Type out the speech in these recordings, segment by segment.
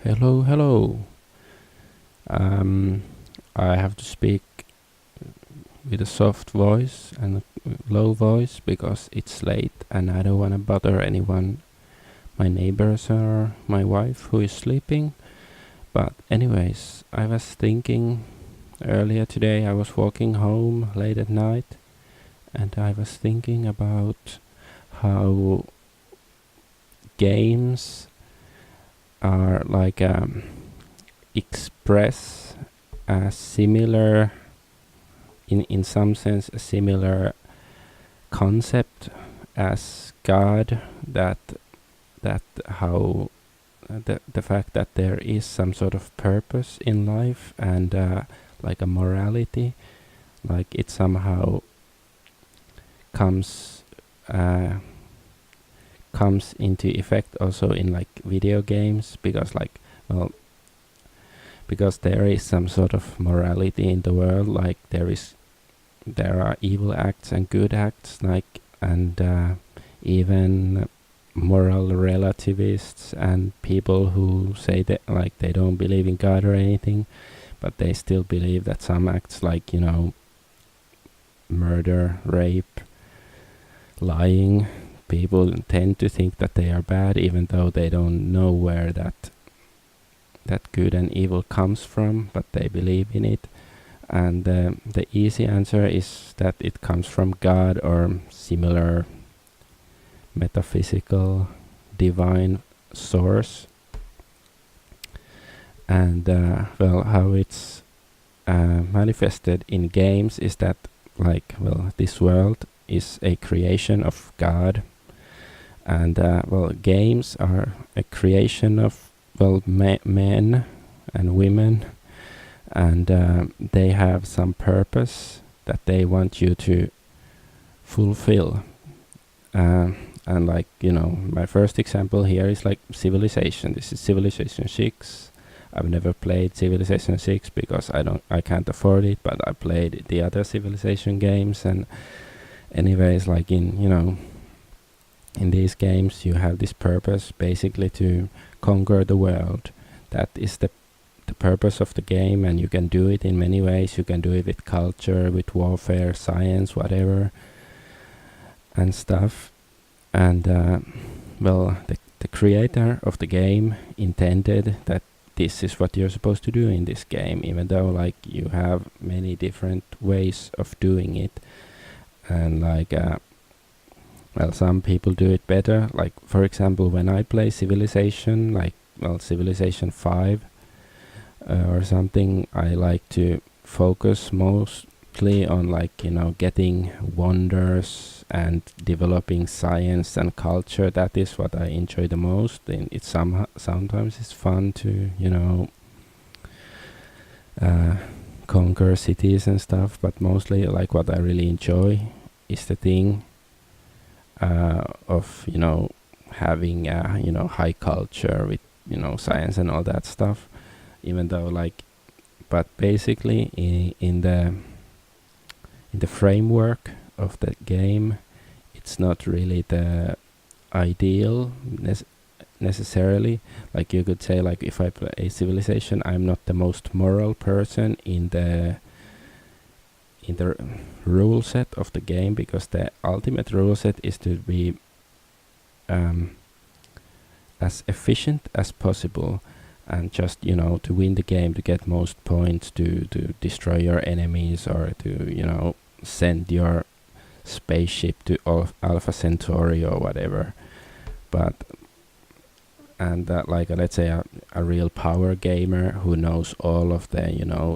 Hello, hello. Um, I have to speak with a soft voice and a low voice because it's late and I don't want to bother anyone, my neighbors or my wife who is sleeping. But, anyways, I was thinking earlier today, I was walking home late at night and I was thinking about how games are like express a similar in some sense a similar concept as God, that how the fact that there is some sort of purpose in life and like a morality, like it somehow comes uh, comes into effect also in like video games, because well because there is some sort of morality in the world, like there are evil acts and good acts, like, and even moral relativists and people who say that like they don't believe in God or anything, but they still believe that some acts, like, murder, rape, lying, people tend to think that they are bad even though they don't know where that good and evil comes from, but they believe in it. And the easy answer is that it comes from God or similar metaphysical divine source. And well, how it's manifested in games is that, like, well, this world is a creation of God, and well, games are a creation of, well, men and women, and they have some purpose that they want you to fulfill. And like, my first example here is like Civilization. This is Civilization 6. I've never played Civilization 6 because I can't afford it, but I played the other Civilization games. And anyways, like in these games you have this purpose basically to conquer the world. That is the purpose of the game, and you can do it in many ways. You can do it with culture, with warfare, science, whatever, and stuff. And well, the creator of the game intended that this is what you're supposed to do in this game, even though like you have many different ways of doing it. And like well, some people do it better. Like, for example, when I play Civilization, like, well, Civilization 5 or something, I like to focus mostly on, like, getting wonders and developing science and culture. That is what I enjoy the most. And it's sometimes it's fun to conquer cities and stuff, but mostly, like, what I really enjoy is the thing of having high culture with science and all that stuff. Even though, like, but basically in the framework of the game, it's not really the ideal necessarily. Like, you could say, like, if I play a Civilization, I'm not the most moral person in the rule set of the game, because the ultimate rule set is to be as efficient as possible, and just to win the game, to get most points, to destroy your enemies, or to send your spaceship to Alpha Centauri or whatever. But like, let's say a real power gamer who knows all of the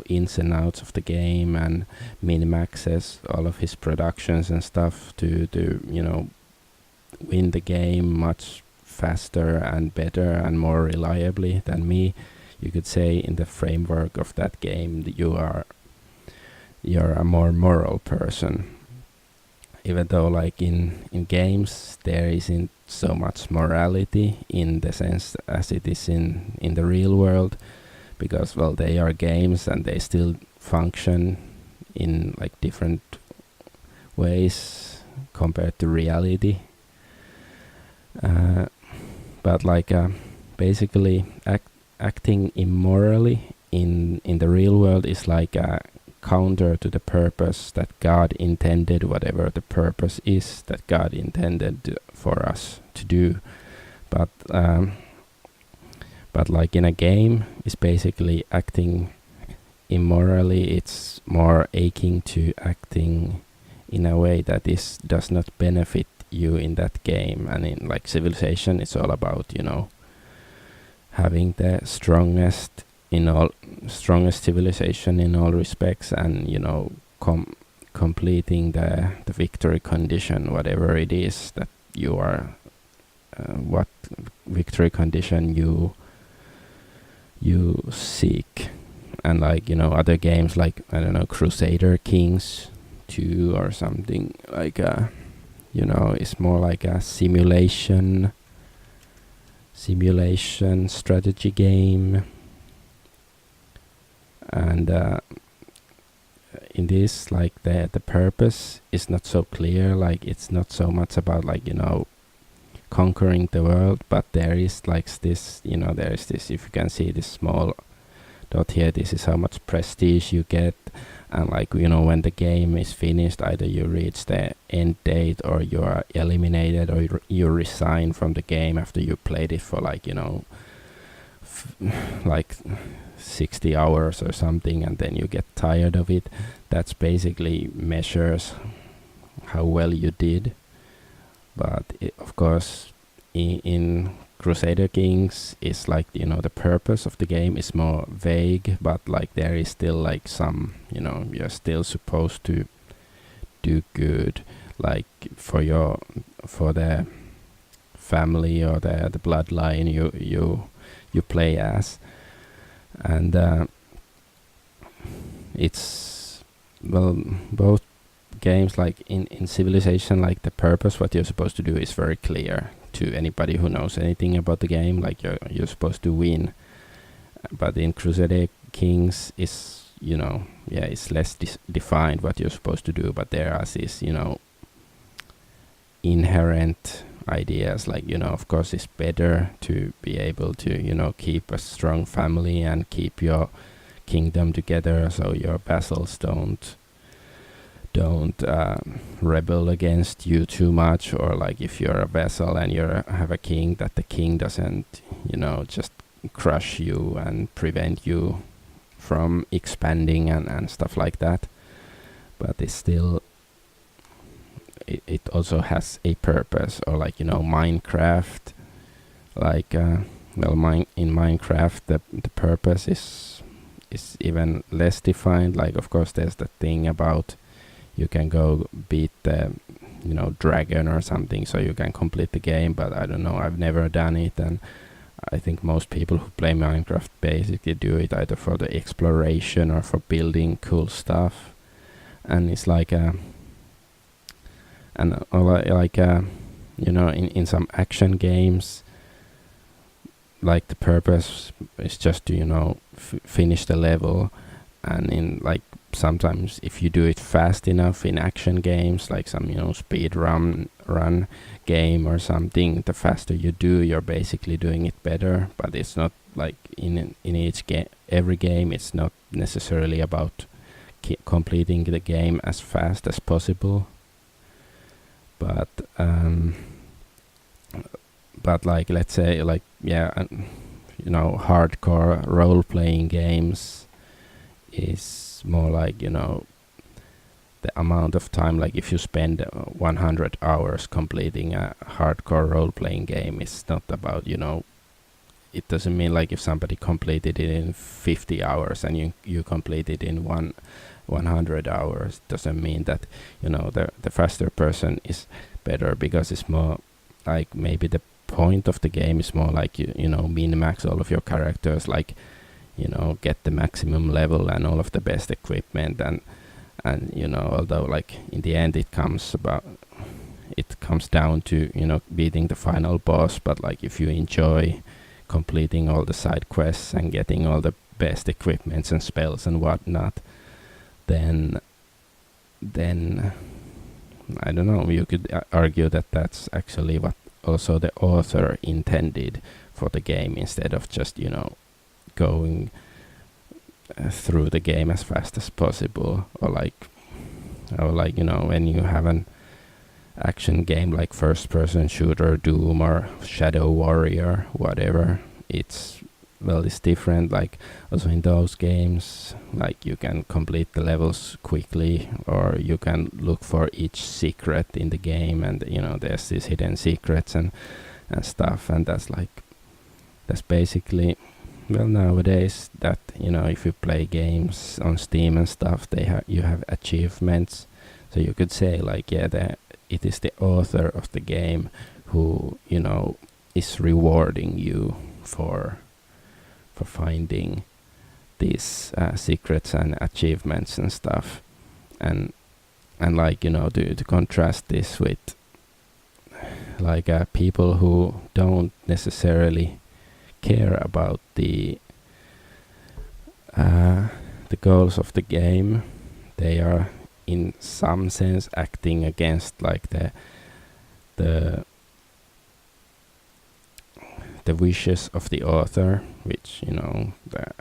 ins and outs of the game and min-maxes all of his productions and stuff to win the game much faster and better and more reliably than me, you could say in the framework of that game that you're a more moral person. Even though, like, in games there isn't so much morality in the sense as it is in the real world, because, well, they are games and they still function in like different ways compared to reality. But like basically acting immorally in the real world is like a counter to the purpose that God intended, whatever the purpose is that God intended for us to do. But like in a game, it's basically acting immorally. It's more aching to acting in a way that does not benefit you in that game. And in like Civilization, it's all about, having the strongest civilization in all respects, and completing the victory condition, whatever it is that you are, what victory condition you seek. And like other games like, I don't know, Crusader Kings 2 or something like it's more like a simulation strategy game. And in this, like the purpose is not so clear. Like it's not so much about like conquering the world, but there is like this, there is this, if you can see this small dot here, this is how much prestige you get. And like when the game is finished, either you reach the end date, or you are eliminated, or you resign from the game after you played it for like like 60 hours or something, and then you get tired of it. That's basically measures how well you did. But of course in Crusader Kings is like the purpose of the game is more vague, but like there is still like some, you're still supposed to do good, like for the family or the bloodline you play as. And it's, well, both games, like in Civilization, like the purpose, what you're supposed to do is very clear to anybody who knows anything about the game. Like you're supposed to win. But in Crusader Kings is it's less defined what you're supposed to do, but there are these inherent ideas, like of course it's better to be able to keep a strong family and keep your kingdom together, so your vassals don't rebel against you too much. Or like if you're a vassal and you have a king, that the king doesn't just crush you and prevent you from expanding and stuff like that. But it's still, it also has a purpose. Or like Minecraft, like in Minecraft the purpose is even less defined. Like of course there's the thing about you can go beat the dragon or something, so you can complete the game. But I don't know, I've never done it, and I think most people who play Minecraft basically do it either for the exploration or for building cool stuff. And it's like in some action games, like the purpose is just to finish the level. And in like sometimes if you do it fast enough in action games, like some speed run game or something, the faster you do, you're basically doing it better. But it's not like in each game, every game, it's not necessarily about completing the game as fast as possible. But like let's say like hardcore role-playing games is more like the amount of time, like if you spend 100 hours completing a hardcore role-playing game, it's not about it doesn't mean like if somebody completed it in 50 hours and you complete it in 100 hours, doesn't mean that the faster person is better, because it's more like maybe the point of the game is more like min-max all of your characters, like get the maximum level and all of the best equipment, and although like in the end it comes down to beating the final boss. But like if you enjoy completing all the side quests and getting all the best equipments and spells and whatnot, then I don't know, you could argue that that's actually what also the author intended for the game, instead of just going through the game as fast as possible, or like when you have an action game like first person shooter, Doom or Shadow Warrior, whatever, it's different. Like also in those games, like you can complete the levels quickly, or you can look for each secret in the game, and there's these hidden secrets and stuff, and that's basically, well, nowadays that if you play games on Steam and stuff, you have achievements, so you could say like, yeah, it is the author of the game who is rewarding you for finding these secrets and achievements and stuff, and like to contrast this with like people who don't necessarily care about the goals of the game. They are in some sense acting against like the wishes of the author, which the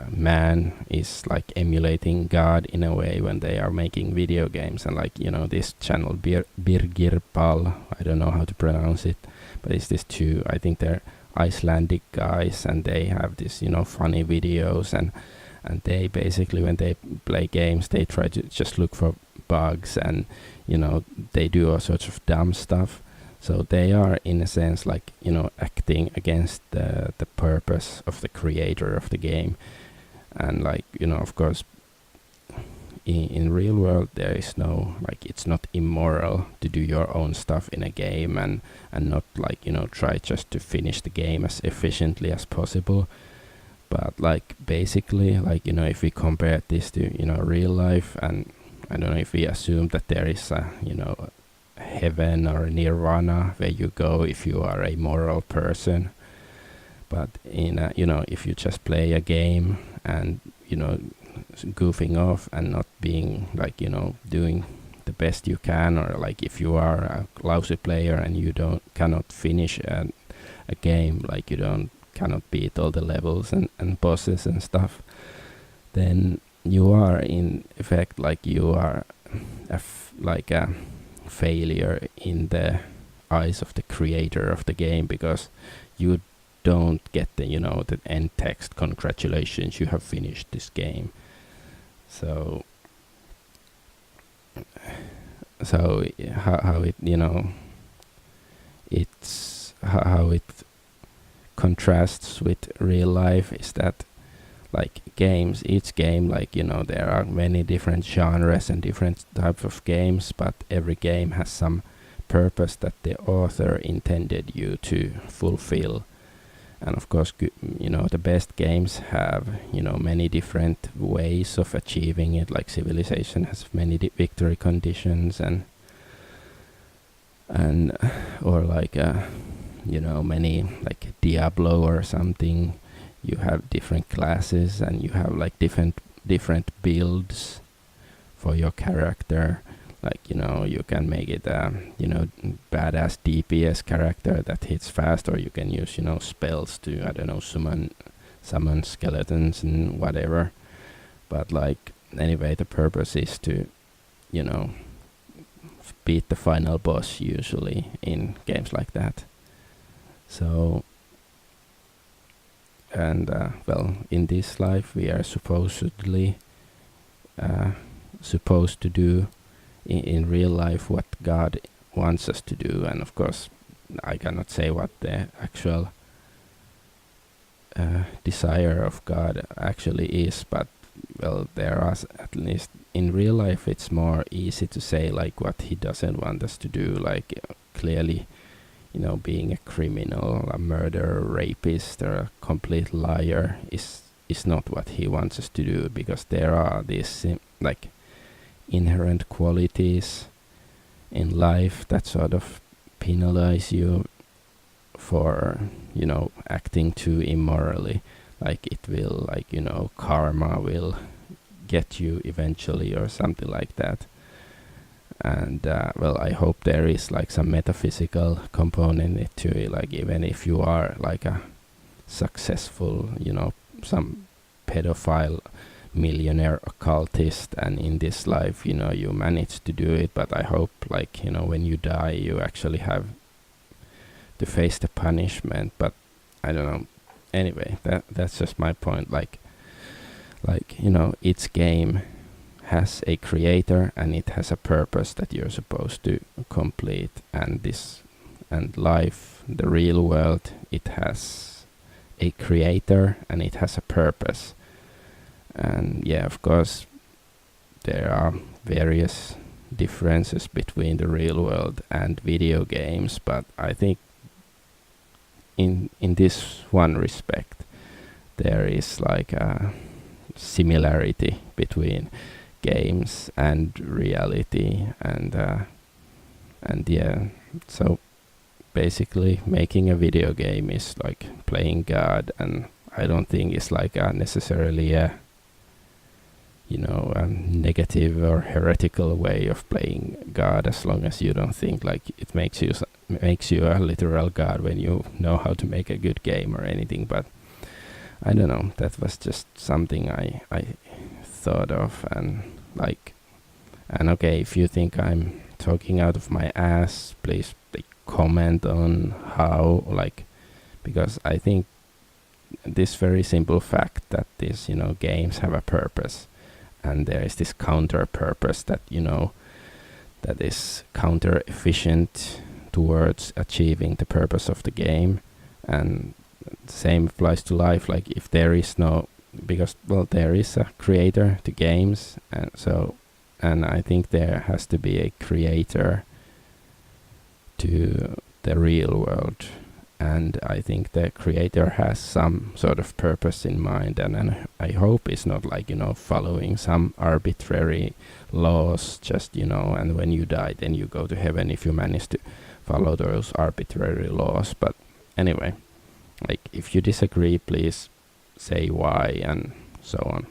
man is like emulating God in a way when they are making video games. And like this channel Birgir Pal, I don't know how to pronounce it, but it's this two, I think they're Icelandic guys, and they have this funny videos, and they basically, when they play games, they try to just look for bugs, and they do all sorts of dumb stuff. So they are in a sense like acting against the purpose of the creator of the game. And like of course in real world there is no, like, it's not immoral to do your own stuff in a game, and not like try just to finish the game as efficiently as possible. But like basically, like if we compare this to real life, and I don't know, if we assume that there is a heaven or nirvana where you go if you are a moral person, but in if you just play a game and goofing off and not being like doing the best you can, or like if you are a lousy player and you cannot finish a game, like cannot beat all the levels and bosses and stuff, then you are in effect like you are like a failure in the eyes of the creator of the game, because you don't get the end text, congratulations, you have finished this game. So how it it's how it contrasts with real life is that like each game, like there are many different genres and different types of games, but every game has some purpose that the author intended you to fulfill. And of course the best games have many different ways of achieving it, like Civilization has many victory conditions, and or like many, like Diablo or something, you have different classes and you have like different builds for your character. Like you can make it badass DPS character that hits fast, or you can use spells to, I don't know, summon skeletons and whatever. But like anyway, the purpose is to beat the final boss usually in games like that. So and well, in this life we are supposedly supposed to do in real life what God wants us to do. And of course I cannot say what the actual desire of God actually is, but well, there are, at least in real life, it's more easy to say like what he doesn't want us to do, like clearly being a criminal, a murderer, rapist, or a complete liar is not what he wants us to do, because there are these like inherent qualities in life that sort of penalize you for acting too immorally. Like it will, like karma will get you eventually or something like that. And well, I hope there is like some metaphysical component in it too, like even if you are like a successful some pedophile millionaire occultist, and in this life, you manage to do it, but I hope, like, when you die, you actually have to face the punishment. But I don't know. Anyway, that's just my point. Like each game has a creator and it has a purpose that you're supposed to complete, and life, the real world, it has a creator and it has a purpose. And yeah, of course, there are various differences between the real world and video games, but I think in this one respect, there is like a similarity between games and reality, and yeah, so basically making a video game is like playing God, and I don't think it's like necessarily a negative or heretical way of playing God, as long as you don't think like it makes you a literal God when you know how to make a good game or anything. But I don't know, that was just something I thought of, and okay, if you think I'm talking out of my ass, please comment on how, because I think this very simple fact that these games have a purpose, and there is this counter purpose that that is counter efficient towards achieving the purpose of the game. And the same applies to life. Like, if there is no, because there is a creator to games, and I think there has to be a creator to the real world, and I think the creator has some sort of purpose in mind, and I hope it's not like following some arbitrary laws, just and when you die then you go to heaven if you manage to follow those arbitrary laws. But anyway, like, if you disagree, please say why and so on.